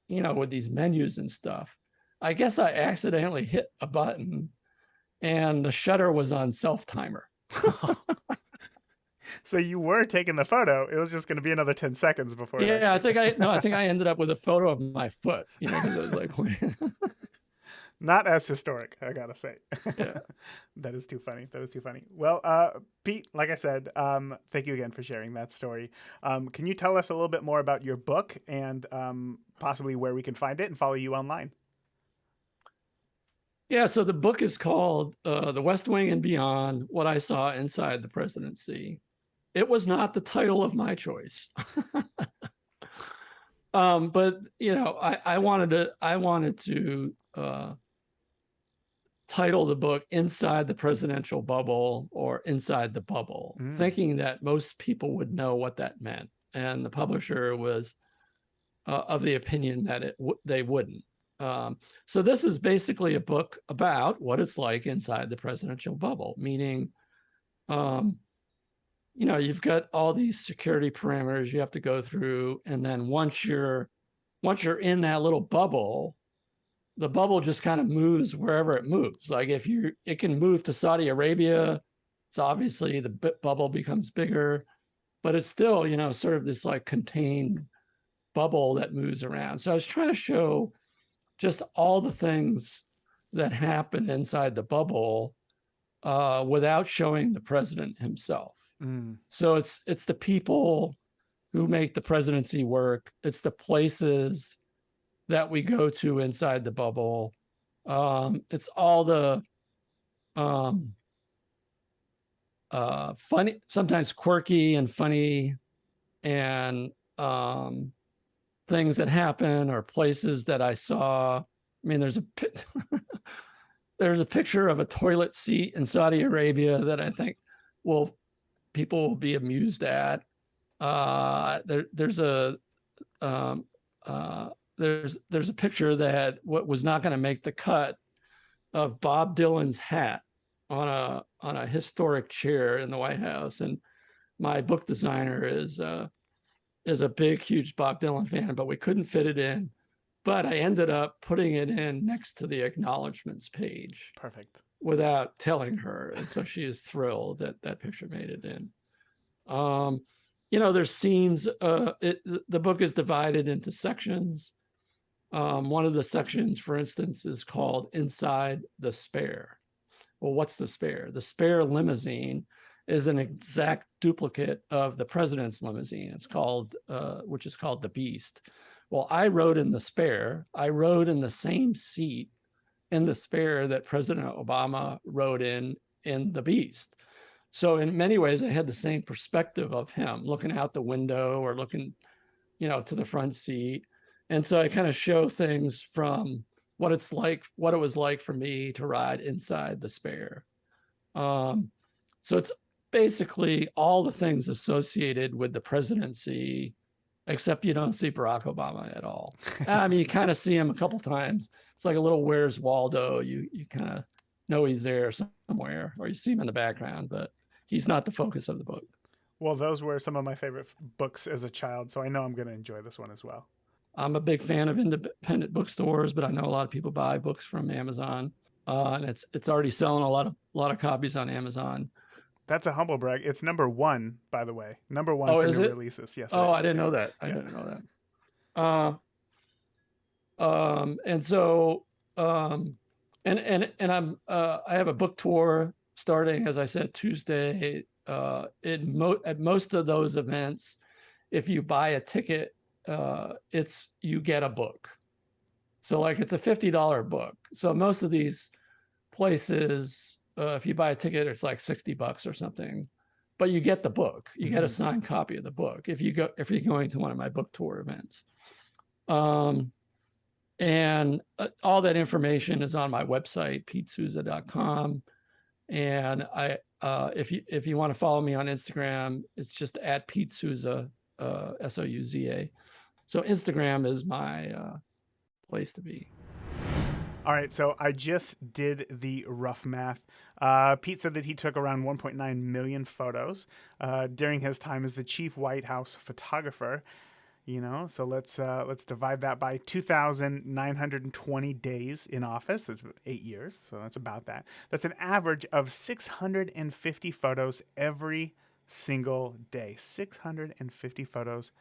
with these menus and stuff, I guess I accidentally hit a button, and the shutter was on self-timer. So you were taking the photo. It was just going to be another 10 seconds before. Yeah, I think I ended up with a photo of my foot, because it was like. Not as historic, I gotta say. Yeah. That is too funny. Well, Pete, like I said, thank you again for sharing that story. Can you tell us a little bit more about your book and possibly where we can find it and follow you online? Yeah, so the book is called The West Wing and Beyond, What I Saw Inside the Presidency. It was not the title of my choice. But I wanted to title the book Inside the Presidential Bubble, or Inside the Bubble, thinking that most people would know what that meant. And the publisher was of the opinion that they wouldn't. So this is basically a book about what it's like inside the presidential bubble, meaning, you've got all these security parameters you have to go through, and then once you're in that little bubble, the bubble just kind of moves wherever it moves. Like it can move to Saudi Arabia, it's obviously the bubble becomes bigger, but it's still, sort of this like contained bubble that moves around. So I was trying to show just all the things that happen inside the bubble without showing the president himself. So it's the people who make the presidency work. It's the places that we go to inside the bubble. It's all the funny, sometimes quirky and funny, and things that happen or places that I saw. I mean, there's a picture of a toilet seat in Saudi Arabia that I think people will be amused at. There's a picture that was not going to make the cut of Bob Dylan's hat on a historic chair in the White House, and my book designer is a big, huge Bob Dylan fan, but we couldn't fit it in. But I ended up putting it in next to the acknowledgments page. Perfect. Without telling her. And so she is thrilled that that picture made it in. There's scenes. The book is divided into sections. One of the sections, for instance, is called Inside the Spare. Well, what's the Spare? The Spare limousine is an exact duplicate of the president's limousine. It's called, which is called the Beast. Well, I rode in the Spare. I rode in the same seat in the Spare that President Obama rode in the Beast. So in many ways, I had the same perspective of him looking out the window or looking, to the front seat. And so I kind of show things from what it was like for me to ride inside the Spare. So it's basically all the things associated with the presidency, except you don't see Barack Obama at all. I mean, you kind of see him a couple times. It's like a little Where's Waldo. You kind of know he's there somewhere, or you see him in the background, but he's not the focus of the book. Well, those were some of my favorite books as a child, so I know I'm going to enjoy this one as well. I'm a big fan of independent bookstores, but I know a lot of people buy books from Amazon, and it's already selling a lot of copies on Amazon. That's a humble brag. It's number 1, by the way. Number 1 for new releases. Yes. Oh, I didn't know that. I didn't know that. And so, and I'm I have a book tour starting, as I said, Tuesday. At most of those events, if you buy a ticket, you get a book. So like it's a $50 book. So most of these places, if you buy a ticket, it's like $60 or something, but you get the book. You get a signed copy of the book if you're going to one of my book tour events. And all that information is on my website, PeteSouza.com. And if you want to follow me on Instagram, it's just at Pete Souza, Souza. So Instagram is my place to be. All right, so I just did the rough math. Pete said that he took around 1.9 million photos during his time as the chief White House photographer. So let's divide that by 2,920 days in office. That's 8 years, so that's about that. That's an average of 650 photos every single day. 650 photos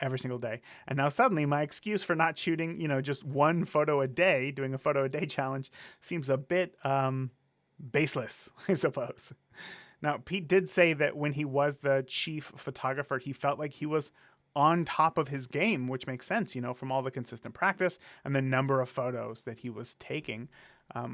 every single day. And now suddenly my excuse for not shooting, just one photo a day, doing a photo a day challenge, seems a bit baseless, I suppose. Now, Pete did say that when he was the chief photographer, he felt like he was on top of his game, which makes sense, from all the consistent practice and the number of photos that he was taking,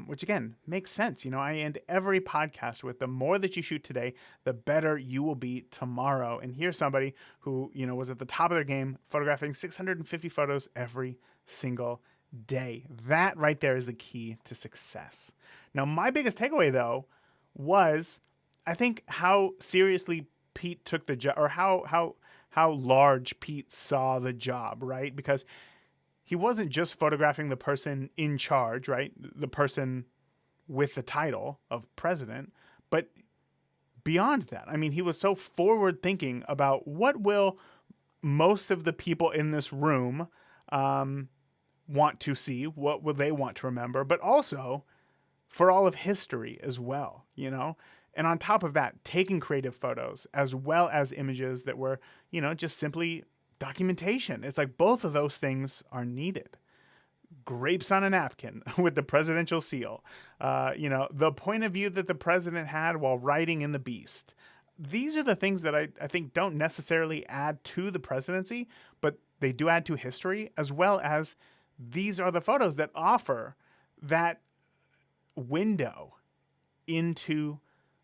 which again makes sense. I end every podcast with the more that you shoot today, the better you will be tomorrow. And here's somebody who, was at the top of their game, photographing 650 photos every single day. That right there is the key to success. Now, my biggest takeaway though was, I think, how seriously Pete took the job, or how how large Pete saw the job, right? Because he wasn't just photographing the person in charge, right? The person with the title of president, but beyond that. I mean, he was so forward thinking about what will most of the people in this room want to see, what will they want to remember, but also for all of history as well, you know? And on top of that, taking creative photos as well as images that were, just simply documentation. It's like both of those things are needed. Grapes on a napkin with the presidential seal, the point of view that the president had while riding in the beast. These are the things that I think don't necessarily add to the presidency, but they do add to history, as well as these are the photos that offer that window into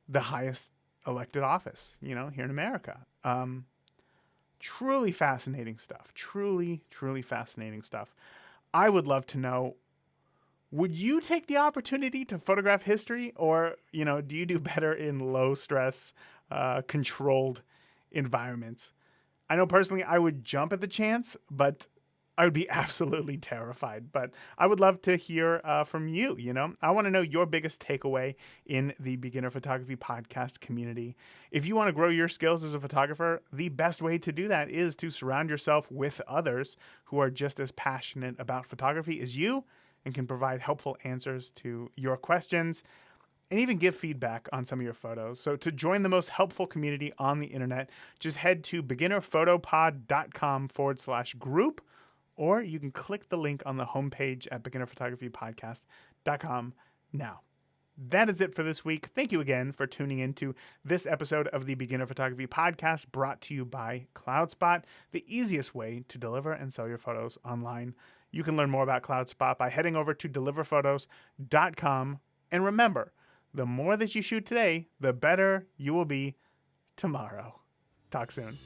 the highest elected office, here in America. Truly fascinating stuff. Truly, truly fascinating stuff. I would love to know, would you take the opportunity to photograph history, or, do you do better in low stress, controlled environments? I know personally I would jump at the chance, but I would be absolutely terrified. But I would love to hear from you, I want to know your biggest takeaway in the Beginner Photography Podcast community. If you want to grow your skills as a photographer, the best way to do that is to surround yourself with others who are just as passionate about photography as you and can provide helpful answers to your questions and even give feedback on some of your photos. So to join the most helpful community on the internet, just head to beginnerphotopod.com/group, or you can click the link on the homepage at beginnerphotographypodcast.com now. That is it for this week. Thank you again for tuning in to this episode of the Beginner Photography Podcast, brought to you by CloudSpot, the easiest way to deliver and sell your photos online. You can learn more about CloudSpot by heading over to deliverphotos.com. And remember, the more that you shoot today, the better you will be tomorrow. Talk soon.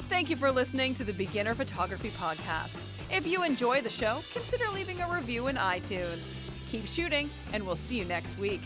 Thank you for listening to the Beginner Photography Podcast. If you enjoy the show, consider leaving a review in iTunes. Keep shooting, and we'll see you next week.